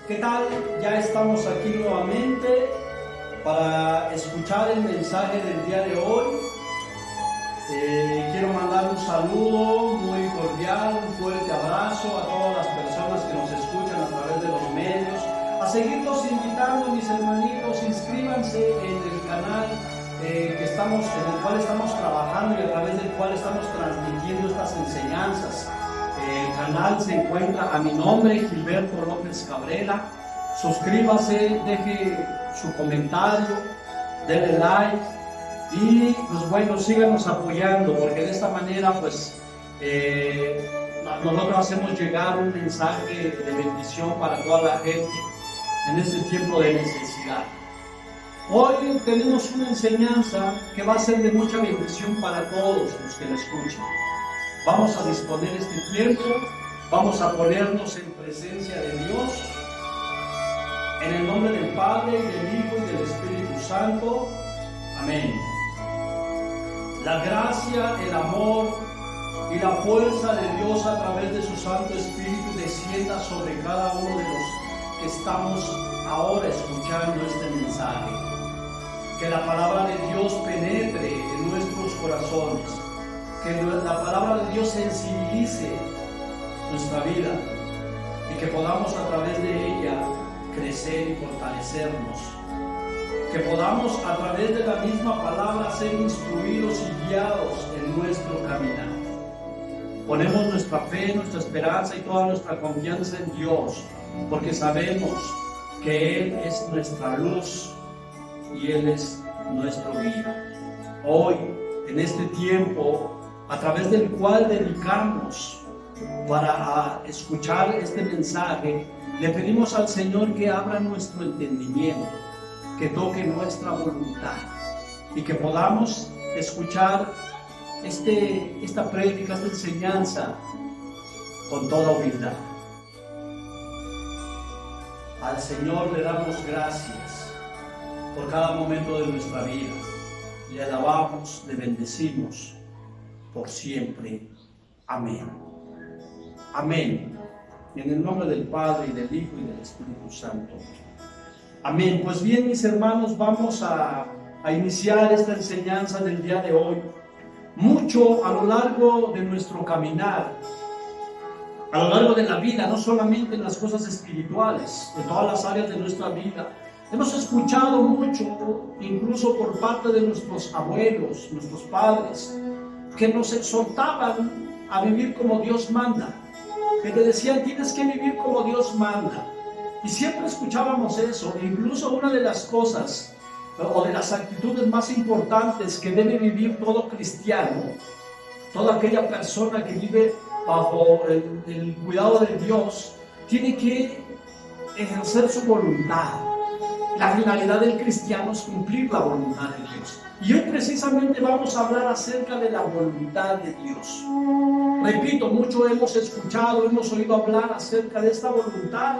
¿Qué tal? Ya estamos aquí nuevamente para escuchar el mensaje del día de hoy. Quiero mandar un saludo muy cordial, un fuerte abrazo a todas las personas que nos escuchan a través de los medios. A seguirlos invitando, mis hermanitos, inscríbanse en el canal en el cual estamos trabajando y a través del cual estamos transmitiendo estas enseñanzas. El canal se encuentra a mi nombre, Gilberto López Cabrera. Suscríbase, deje su comentario, denle like y pues bueno, síganos apoyando, porque de esta manera pues nosotros hacemos llegar un mensaje de bendición para toda la gente en este tiempo de necesidad. Hoy tenemos una enseñanza que va a ser de mucha bendición para todos los que la escuchan. Vamos a disponer este tiempo, vamos a ponernos en presencia de Dios, en el nombre del Padre, y del Hijo y del Espíritu Santo. Amén. La gracia, el amor y la fuerza de Dios a través de su Santo Espíritu descienda sobre cada uno de los que estamos ahora escuchando este mensaje. Que la palabra de Dios penetre en nuestros corazones. Que la palabra de Dios sensibilice nuestra vida y que podamos a través de ella crecer y fortalecernos. Que podamos a través de la misma palabra ser instruidos y guiados en nuestro caminar. Ponemos nuestra fe, nuestra esperanza y toda nuestra confianza en Dios, porque sabemos que Él es nuestra luz y Él es nuestro guía. Hoy, en este tiempo, a través del cual dedicamos para escuchar este mensaje, le pedimos al Señor que abra nuestro entendimiento, que toque nuestra voluntad y que podamos escuchar esta prédica, esta enseñanza con toda humildad. Al Señor le damos gracias por cada momento de nuestra vida. Le alabamos, le bendecimos por siempre. Amén. Amén. En el nombre del Padre, y del Hijo, y del Espíritu Santo. Amén. Pues bien, mis hermanos, vamos a iniciar esta enseñanza del día de hoy. Mucho a lo largo de nuestro caminar, a lo largo de la vida, no solamente en las cosas espirituales, en todas las áreas de nuestra vida, hemos escuchado mucho, incluso por parte de nuestros abuelos, nuestros padres, que nos exhortaban a vivir como Dios manda, que te decían tienes que vivir como Dios manda, y siempre escuchábamos eso. Incluso una de las cosas o de las actitudes más importantes que debe vivir todo cristiano, toda aquella persona que vive bajo el cuidado de Dios, tiene que ejercer su voluntad. La finalidad del cristiano es cumplir la voluntad de Dios. Y hoy precisamente vamos a hablar acerca de la voluntad de Dios. Repito, mucho hemos escuchado, hemos oído hablar acerca de esta voluntad,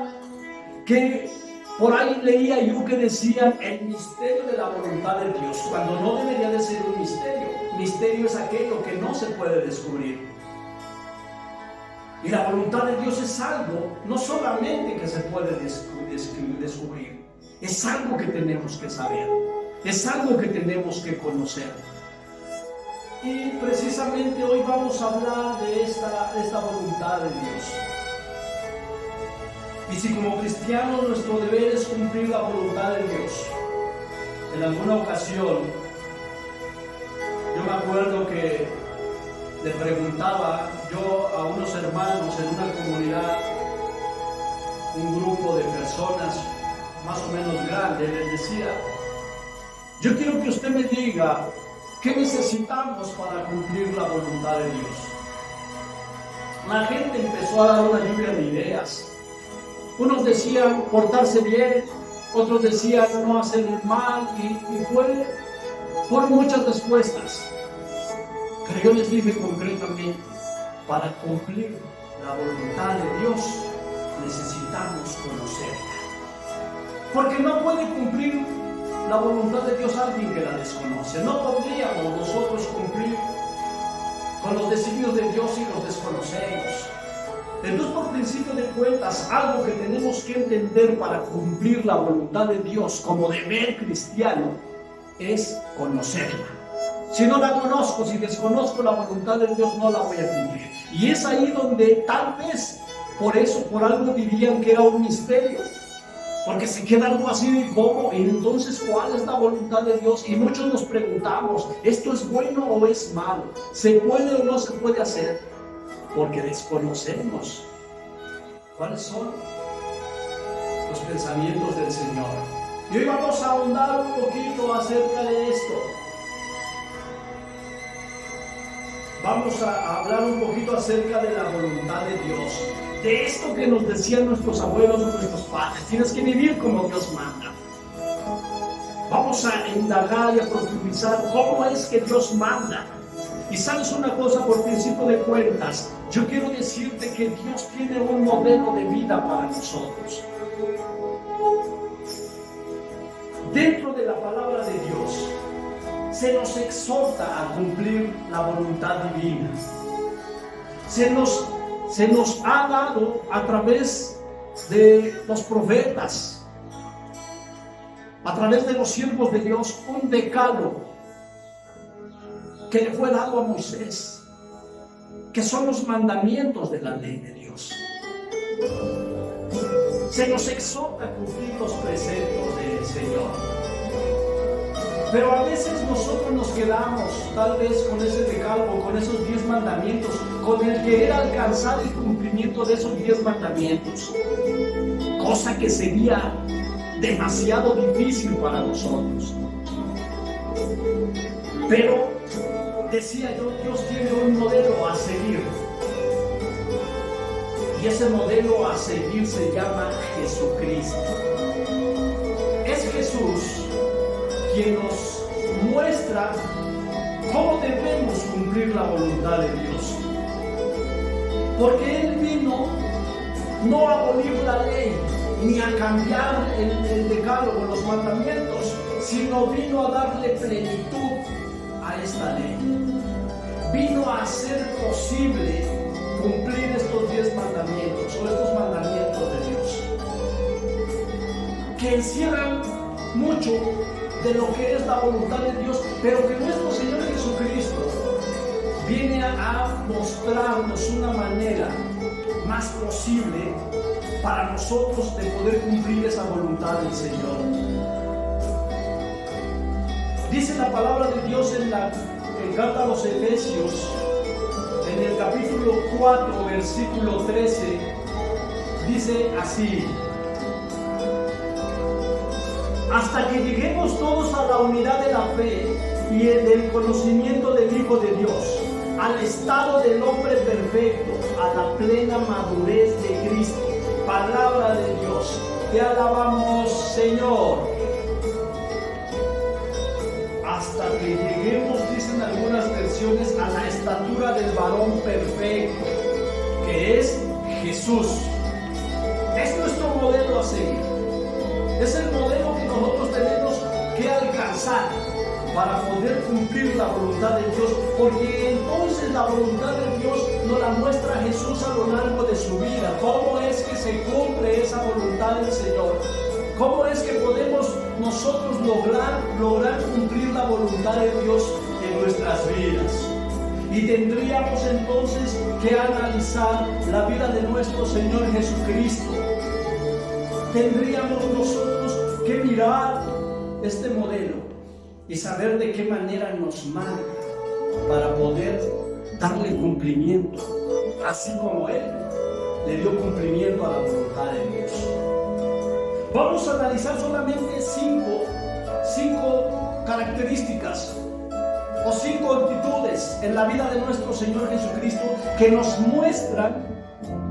que por ahí leía yo que decían el misterio de la voluntad de Dios, cuando no debería de ser un misterio. Misterio es aquello que no se puede descubrir. Y la voluntad de Dios es algo no solamente que se puede descubrir, es algo que tenemos que saber, es algo que tenemos que conocer. Y precisamente hoy vamos a hablar de esta voluntad de Dios. Y si como cristianos nuestro deber es cumplir la voluntad de Dios, en alguna ocasión yo me acuerdo que le preguntaba yo a unos hermanos en una comunidad, un grupo de personas más o menos grande, les decía, yo quiero que usted me diga qué necesitamos para cumplir la voluntad de Dios. La gente empezó a dar una lluvia de ideas. Unos decían portarse bien, otros decían no hacer el mal, y fueron muchas respuestas. Pero yo les dije concretamente, para cumplir la voluntad de Dios necesitamos conocerla. Porque no puede cumplir la voluntad de Dios alguien que la desconoce. No podríamos nosotros cumplir con los designios de Dios si los desconocemos. Entonces, por principio de cuentas, algo que tenemos que entender para cumplir la voluntad de Dios como deber cristiano es conocerla. Si no la conozco, si desconozco la voluntad de Dios, no la voy a cumplir. Y es ahí donde tal vez, por eso, por algo dirían que era un misterio. Porque se queda algo así de cómo, y entonces, ¿cuál es la voluntad de Dios? Y muchos nos preguntamos, ¿esto es bueno o es malo? ¿Se puede o no se puede hacer? Porque desconocemos cuáles son los pensamientos del Señor. Y hoy vamos a ahondar un poquito acerca de esto. Vamos a hablar un poquito acerca de la voluntad de Dios. De esto que nos decían nuestros abuelos o nuestros padres. Tienes que vivir como Dios manda. Vamos a indagar y a profundizar cómo es que Dios manda. Y sabes una cosa, por principio de cuentas, yo quiero decirte que Dios tiene un modelo de vida para nosotros. Dentro de la palabra de Dios, se nos exhorta a cumplir la voluntad divina. Se nos ha dado a través de los profetas, a través de los siervos de Dios, un decálogo que le fue dado a Moisés, que son los mandamientos de la ley de Dios. Se nos exhorta a cumplir los preceptos del Señor. Pero a veces nosotros nos quedamos tal vez con ese decálogo, con esos 10 mandamientos, con el querer alcanzar el cumplimiento de esos 10 mandamientos, cosa que sería demasiado difícil para nosotros. Pero decía yo, Dios tiene un modelo a seguir, y ese modelo a seguir se llama Jesucristo. Es Jesús quien nos muestra cómo debemos cumplir la voluntad de Dios. Porque Él vino no a abolir la ley, ni a cambiar el decálogo, los mandamientos, sino vino a darle plenitud a esta ley. Vino a hacer posible cumplir estos 10 mandamientos o estos mandamientos de Dios, que encierran mucho de lo que es la voluntad de Dios, pero que nuestro Señor Jesucristo viene a mostrarnos una manera más posible para nosotros de poder cumplir esa voluntad del Señor. Dice la palabra de Dios en carta a los Efesios, en el capítulo 4, versículo 13, dice así: hasta que lleguemos todos a la unidad de la fe y del conocimiento del Hijo de Dios, al estado del hombre perfecto, a la plena madurez de Cristo. Palabra de Dios, te alabamos, Señor. Hasta que lleguemos, dicen algunas versiones, a la estatura del varón perfecto, que es Jesús. Es nuestro modelo a seguir. Es el modelo que nosotros tenemos que alcanzar para poder cumplir la voluntad de Dios, porque entonces la voluntad de Dios nos la muestra Jesús a lo largo de su vida. ¿Cómo es que se cumple esa voluntad del Señor? ¿Cómo es que podemos nosotros lograr cumplir la voluntad de Dios en nuestras vidas? Y tendríamos entonces que analizar la vida de nuestro Señor Jesucristo. Tendríamos nosotros que mirar este modelo y saber de qué manera nos marca para poder darle cumplimiento, así como Él le dio cumplimiento a la voluntad de Dios. Vamos a analizar solamente cinco características o 5 actitudes en la vida de nuestro Señor Jesucristo que nos muestran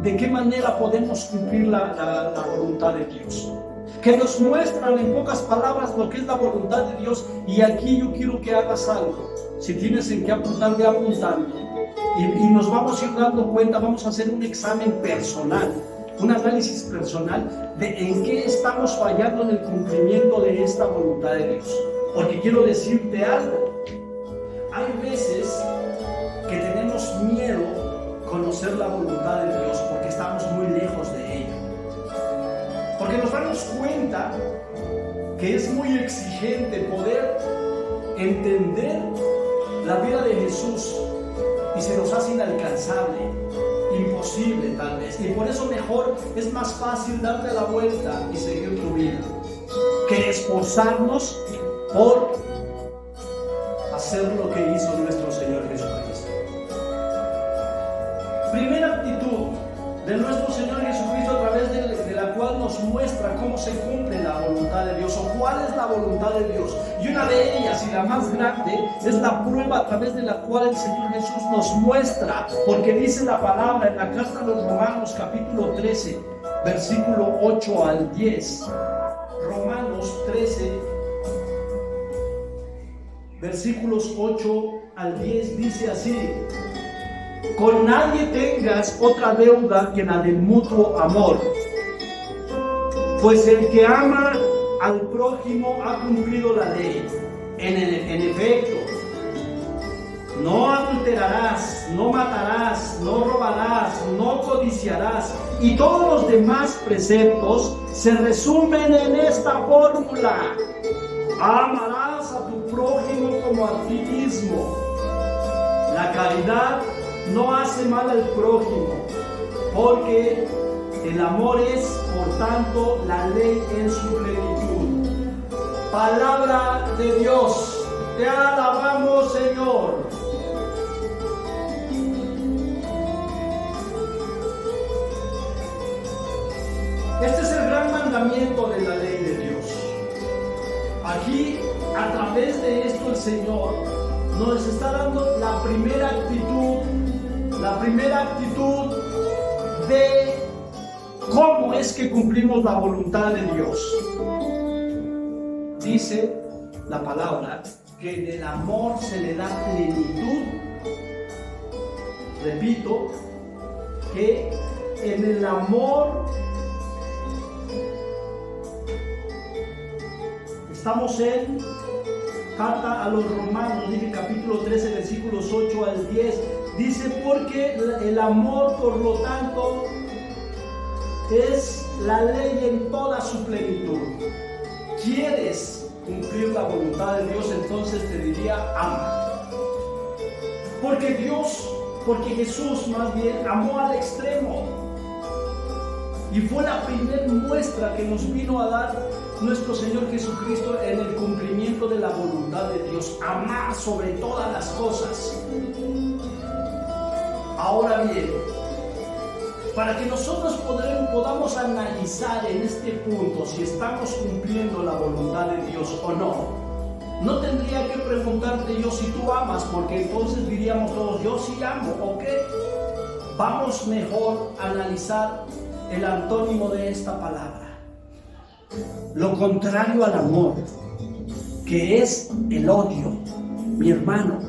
de qué manera podemos cumplir la voluntad de Dios, que nos muestran en pocas palabras lo que es la voluntad de Dios. Y aquí yo quiero que hagas algo. Si tienes en qué apuntar, ve apuntando, y nos vamos a ir dando cuenta. Vamos a hacer un examen personal, un análisis personal de en qué estamos fallando en el cumplimiento de esta voluntad de Dios. Porque quiero decirte algo, hay veces que tenemos miedo conocer la voluntad de Dios, porque estamos muy lejos de ello. Porque nos damos cuenta que es muy exigente poder entender la vida de Jesús y se nos hace inalcanzable, imposible tal vez. Y por eso mejor es más fácil darle la vuelta y seguir tu vida que esforzarnos por hacer lo que hizo nuestro Señor Jesucristo. Primera actitud de nuestro Señor Jesucristo, a través de la cual nos muestra cómo se cumple la voluntad de Dios o cuál es la voluntad de Dios. Y una de ellas, y la más grande, es la prueba a través de la cual el Señor Jesús nos muestra, porque dice la palabra en la carta a los Romanos capítulo 13, versículo 8 al 10. Romanos 13, versículos 8 al 10 dice así: con nadie tengas otra deuda que la del mutuo amor, pues el que ama al prójimo ha cumplido la ley. En efecto, no adulterarás, no matarás, no robarás, no codiciarás, y todos los demás preceptos se resumen en esta fórmula: amarás a tu prójimo como a ti mismo. La caridad no hace mal al prójimo, porque el amor es, por tanto, la ley en su plenitud. Palabra de Dios, te alabamos, Señor. Este es el gran mandamiento de la ley de Dios. Aquí, a través de esto, el Señor nos está dando la primera actitud de cómo es que cumplimos la voluntad de Dios. Dice la palabra que en el amor se le da plenitud. Repito, que en el amor estamos en carta a los Romanos, dice capítulo 13, versículos 8 al 10. Dice, porque el amor, por lo tanto, es la ley en toda su plenitud. ¿Quieres cumplir la voluntad de Dios? Entonces te diría, ama. Porque Jesús más bien amó al extremo. Y fue la primera muestra que nos vino a dar nuestro Señor Jesucristo en el cumplimiento de la voluntad de Dios. Amar sobre todas las cosas. Ahora bien, para que nosotros podamos analizar en este punto si estamos cumpliendo la voluntad de Dios o no, no tendría que preguntarte yo si tú amas, porque entonces diríamos todos, yo sí amo, ¿ok? Vamos mejor a analizar el antónimo de esta palabra. Lo contrario al amor, que es el odio, mi hermano.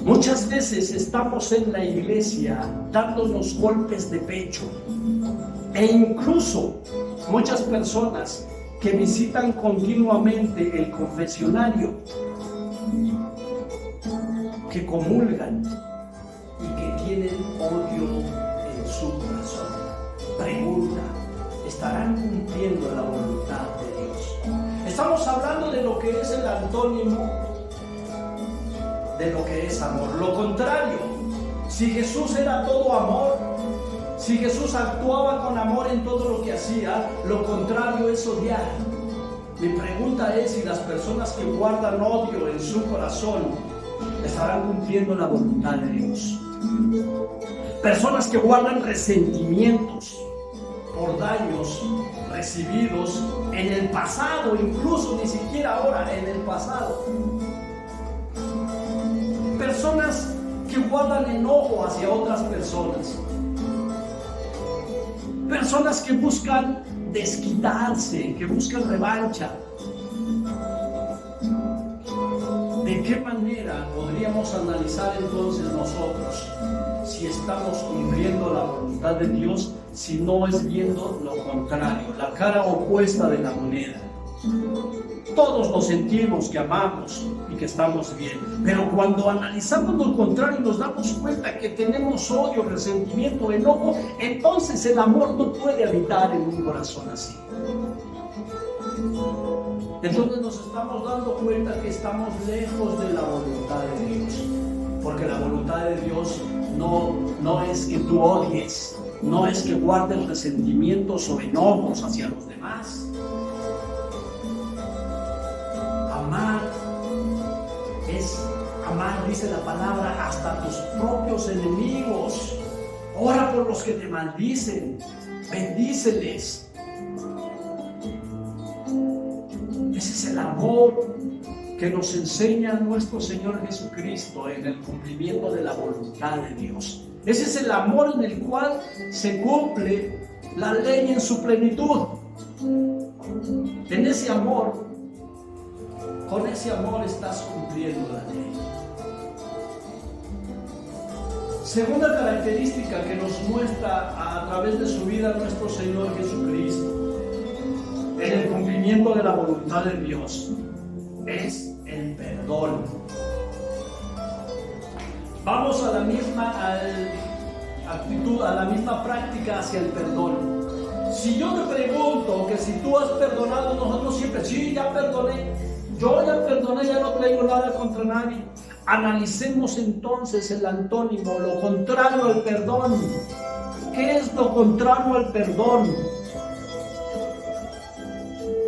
Muchas veces estamos en la iglesia dándonos golpes de pecho, e incluso muchas personas que visitan continuamente el confesionario, que comulgan y que tienen odio en su corazón. Pregunta: ¿estarán cumpliendo la voluntad de Dios? Estamos hablando de lo que es el antónimo de lo que es amor. Lo contrario, si Jesús era todo amor, si Jesús actuaba con amor en todo lo que hacía, lo contrario es odiar. Mi pregunta es si las personas que guardan odio en su corazón estarán cumpliendo la voluntad de Dios. Personas que guardan resentimientos por daños recibidos en el pasado, incluso ni siquiera ahora, en el pasado. Personas que guardan enojo hacia otras personas. Personas que buscan desquitarse, que buscan revancha. ¿De qué manera podríamos analizar entonces nosotros si estamos cumpliendo la voluntad de Dios, si no es viendo lo contrario, la cara opuesta de la moneda? Todos nos sentimos que amamos y que estamos bien, pero cuando analizamos lo contrario y nos damos cuenta que tenemos odio, resentimiento, enojo, entonces el amor no puede habitar en un corazón así. Entonces nos estamos dando cuenta que estamos lejos de la voluntad de Dios, porque la voluntad de Dios no es que tú odies, no es que guardes resentimientos o enojos hacia los demás. Amar, dice la palabra, hasta tus propios enemigos. Ora por los que te maldicen, bendíceles. Ese es el amor que nos enseña nuestro Señor Jesucristo en el cumplimiento de la voluntad de Dios. Ese es el amor en el cual se cumple la ley en su plenitud. En ese amor, con ese amor estás cumpliendo la ley. Segunda característica que nos muestra a través de su vida nuestro Señor Jesucristo en el cumplimiento de la voluntad de Dios es el perdón. Vamos a la misma actitud, a la misma práctica hacia el perdón. Si yo te pregunto que si tú has perdonado, nosotros siempre, sí, ya perdoné. Yo ya perdoné, ya no traigo nada contra nadie. Analicemos entonces el antónimo, lo contrario al perdón. ¿Qué es lo contrario al perdón?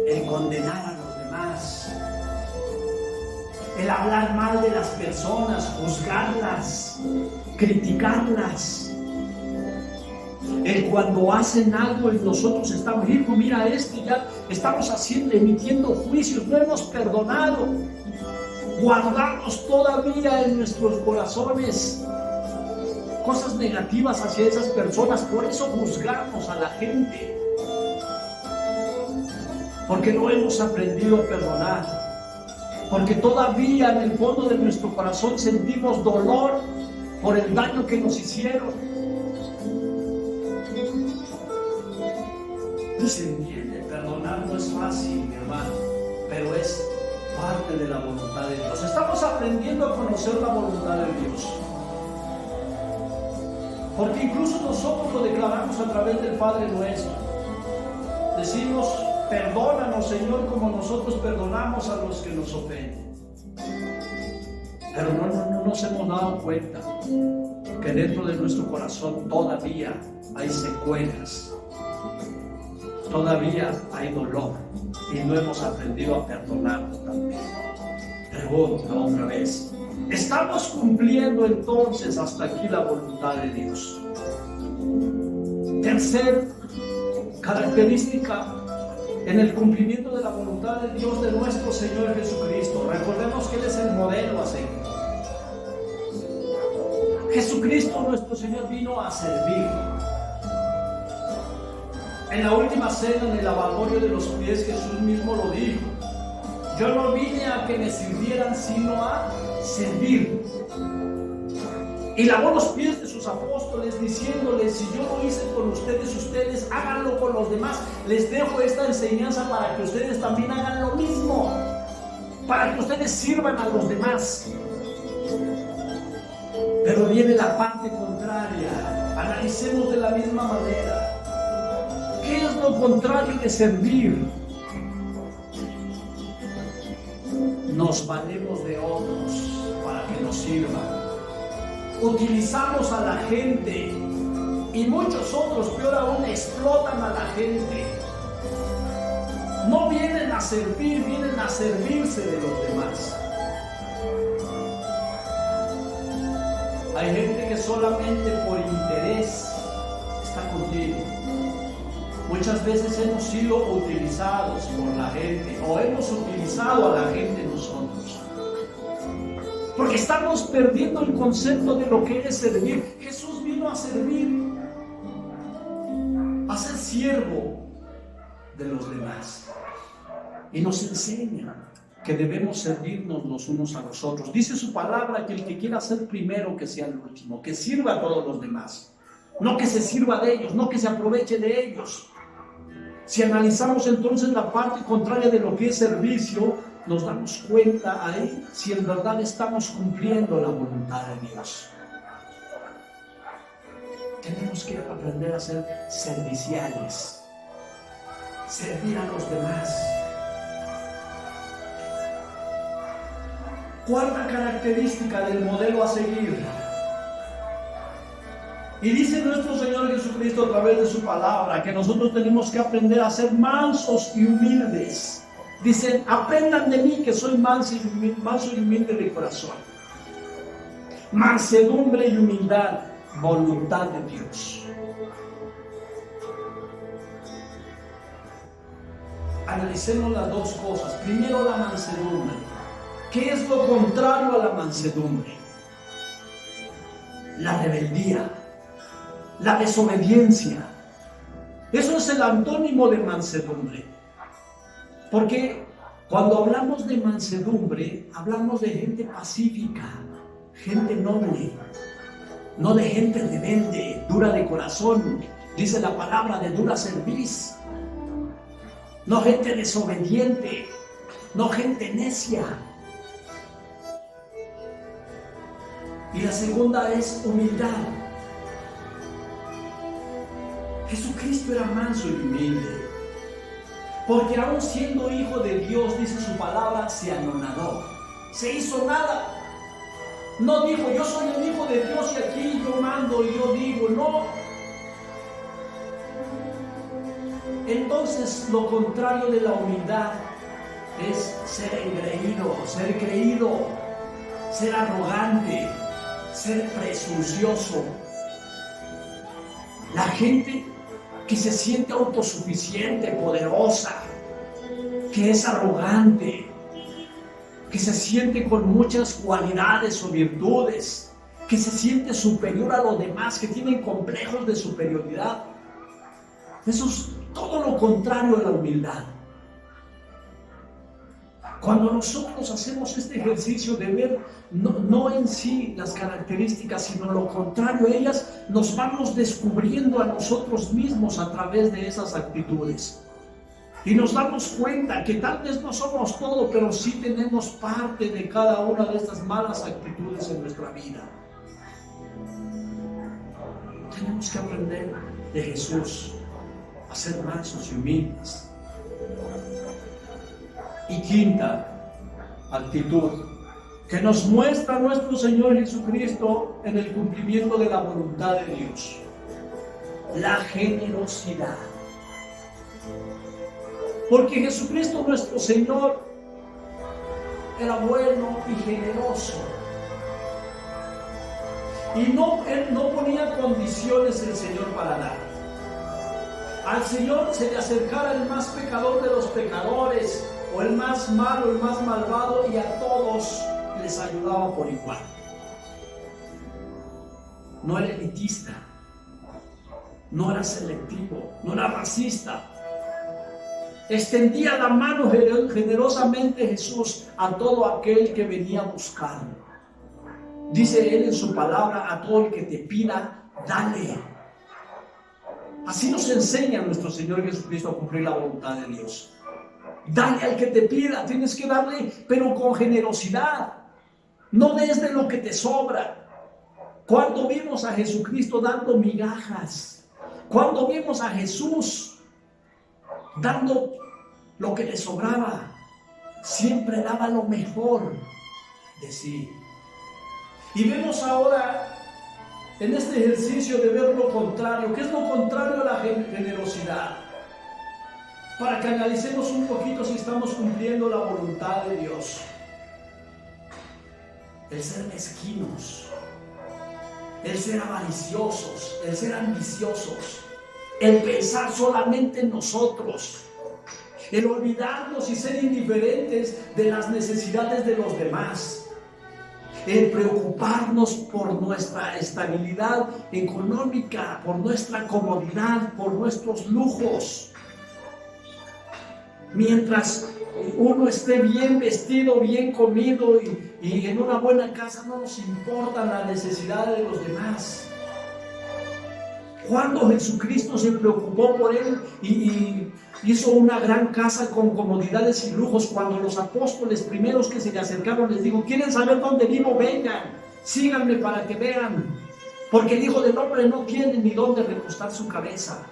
El condenar a los demás, el hablar mal de las personas, juzgarlas, criticarlas. El cuando hacen algo y nosotros estamos, hijo, mira esto, ya estamos emitiendo juicios, no hemos perdonado. Guardamos todavía en nuestros corazones cosas negativas hacia esas personas, por eso juzgamos a la gente, porque no hemos aprendido a perdonar, porque todavía en el fondo de nuestro corazón sentimos dolor por el daño que nos hicieron. Dicen bien, perdonar no es fácil, mi hermano, pero es parte de la voluntad de Dios. Estamos aprendiendo a conocer la voluntad de Dios, porque incluso nosotros lo declaramos a través del Padre Nuestro. Decimos, perdónanos, Señor, como nosotros perdonamos a los que nos ofenden. Pero no nos hemos dado cuenta que dentro de nuestro corazón todavía hay secuelas, todavía hay dolor y no hemos aprendido a perdonarlo también. Pregunta otra vez, ¿estamos cumpliendo entonces hasta aquí la voluntad de Dios? Tercer característica en el cumplimiento de la voluntad de Dios de nuestro Señor Jesucristo. Recordemos que Él es el modelo a seguir. Jesucristo nuestro Señor vino a servir. En la última cena, en el lavatorio de los pies, Jesús mismo lo dijo: yo no vine a que me sirvieran, sino a servir. Y lavó los pies de sus apóstoles, diciéndoles: si yo lo hice con ustedes, ustedes háganlo con los demás. Les dejo esta enseñanza para que ustedes también hagan lo mismo, para que ustedes sirvan a los demás. Pero viene la parte contraria. Analicemos de la misma manera. ¿Qué es lo contrario de servir? Nos valemos de otros para que nos sirvan. Utilizamos a la gente y muchos otros, peor aún, explotan a la gente. No vienen a servir, vienen a servirse de los demás. Hay gente que solamente por interés está contigo. Muchas veces hemos sido utilizados por la gente o hemos utilizado a la gente nosotros. Porque estamos perdiendo el concepto de lo que es servir. Jesús vino a servir, a ser siervo de los demás. Y nos enseña que debemos servirnos los unos a los otros. Dice su palabra que el que quiera ser primero, que sea el último, que sirva a todos los demás. No que se sirva de ellos, no que se aproveche de ellos. Si analizamos entonces la parte contraria de lo que es servicio, nos damos cuenta ahí si en verdad estamos cumpliendo la voluntad de Dios. Tenemos que aprender a ser serviciales, servir a los demás. Cuarta característica del modelo a seguir. Y dice nuestro Señor Jesucristo a través de su palabra que nosotros tenemos que aprender a ser mansos y humildes. Dicen, aprendan de mí que soy manso y humilde de corazón. Mansedumbre y humildad, voluntad de Dios. Analicemos las dos cosas. Primero, la mansedumbre. ¿Qué es lo contrario a la mansedumbre? La rebeldía, la desobediencia. Eso es el antónimo de mansedumbre. Porque cuando hablamos de mansedumbre, hablamos de gente pacífica, gente noble, no de gente rebelde, dura de corazón. Dice la palabra de dura cerviz. No gente desobediente, no gente necia. Y la segunda es humildad. Jesucristo era manso y humilde, porque aún siendo hijo de Dios, dice su palabra, se anonadó, se hizo nada. No dijo, yo soy el hijo de Dios y aquí yo mando y yo digo, no. Entonces, lo contrario de la humildad es ser engreído, ser creído, ser arrogante, ser presuncioso. La gente que se siente autosuficiente, poderosa, que es arrogante, que se siente con muchas cualidades o virtudes, que se siente superior a los demás, que tienen complejos de superioridad. Eso es todo lo contrario a la humildad. Cuando nosotros hacemos este ejercicio de ver no en sí las características, sino lo contrario a ellas, nos vamos descubriendo a nosotros mismos a través de esas actitudes. Y nos damos cuenta que tal vez no somos todo, pero sí tenemos parte de cada una de estas malas actitudes en nuestra vida. Tenemos que aprender de Jesús a ser mansos y humildes. Y quinta actitud que nos muestra nuestro Señor Jesucristo en el cumplimiento de la voluntad de Dios: la generosidad. Porque Jesucristo nuestro Señor era bueno y generoso. Y Él no ponía condiciones el Señor para dar. Al Señor se le acercara el más pecador de los pecadores, o el más malo, el más malvado, y a todos les ayudaba por igual. No era elitista, no era selectivo, no era racista. Extendía la mano generosamente Jesús a todo aquel que venía a buscarlo. Dice Él en su palabra: a todo el que te pida, dale. Así nos enseña nuestro Señor Jesucristo a cumplir la voluntad de Dios. Dale al que te pida, tienes que darle, pero con generosidad. No desde lo que te sobra. ¿Cuándo vimos a Jesucristo dando migajas? ¿Cuándo vimos a Jesús dando lo que le sobraba? Siempre daba lo mejor de sí. Y vemos ahora en este ejercicio de ver lo contrario. ¿Qué es lo contrario a la generosidad? Para que analicemos un poquito si estamos cumpliendo la voluntad de Dios. El ser mezquinos, el ser avariciosos, el ser ambiciosos, el pensar solamente en nosotros, el olvidarnos y ser indiferentes de las necesidades de los demás, el preocuparnos por nuestra estabilidad económica, por nuestra comodidad, por nuestros lujos. Mientras uno esté bien vestido, bien comido y en una buena casa, no nos importan las necesidades de los demás. Cuando Jesucristo se preocupó por él y Hizo una gran casa con comodidades y lujos. Cuando los apóstoles primeros que se le acercaron les dijo: ¿quieren saber dónde vivo? Vengan, síganme para que vean, porque el Hijo del Hombre no tiene ni dónde recostar su cabeza.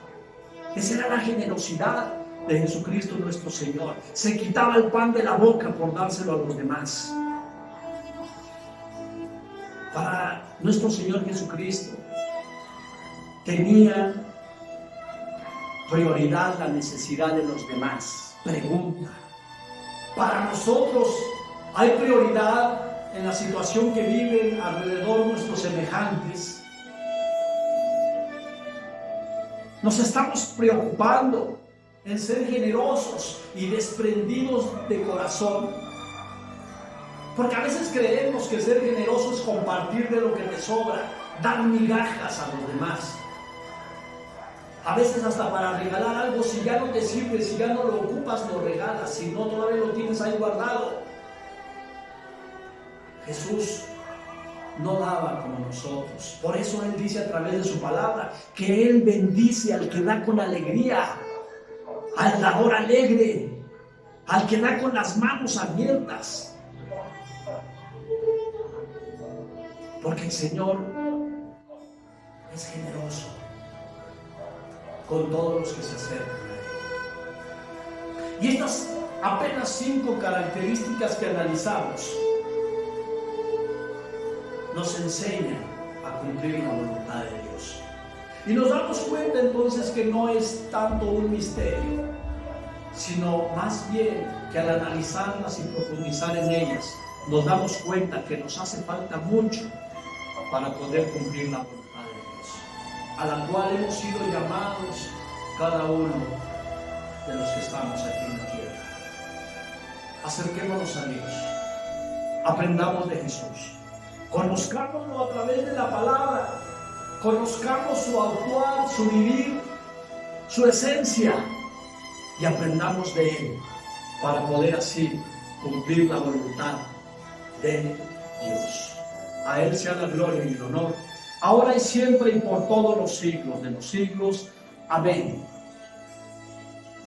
Esa era la generosidad de Jesucristo nuestro Señor. Se quitaba el pan de la boca por dárselo a los demás. Para nuestro Señor Jesucristo tenía prioridad la necesidad de los demás. Pregunta: ¿para nosotros hay prioridad en la situación que viven alrededor nuestros semejantes? ¿Nos estamos preocupando en ser generosos y desprendidos de corazón? Porque a veces creemos que ser generoso es compartir de lo que te sobra, dar migajas a los demás. A veces hasta para regalar algo, si ya no te sirve, si ya no lo ocupas, lo regalas, si no, todavía lo tienes ahí guardado. Jesús no daba como nosotros. Por eso Él dice a través de su palabra que Él bendice al que da con alegría, al dador alegre, al que da con las manos abiertas. Porque el Señor es generoso con todos los que se acercan a Él. Y estas apenas 5 características que analizamos nos enseñan a cumplir la voluntad de Dios. Y nos damos cuenta entonces que no es tanto un misterio, sino más bien que al analizarlas y profundizar en ellas, nos damos cuenta que nos hace falta mucho para poder cumplir la voluntad de Dios, a la cual hemos sido llamados cada uno de los que estamos aquí en la tierra. Acerquémonos a Dios, aprendamos de Jesús, conozcámoslo a través de la palabra, conozcamos su actuar, su vivir, su esencia, y aprendamos de Él para poder así cumplir la voluntad de Dios. A Él sea la gloria y el honor, ahora y siempre y por todos los siglos de los siglos. Amén.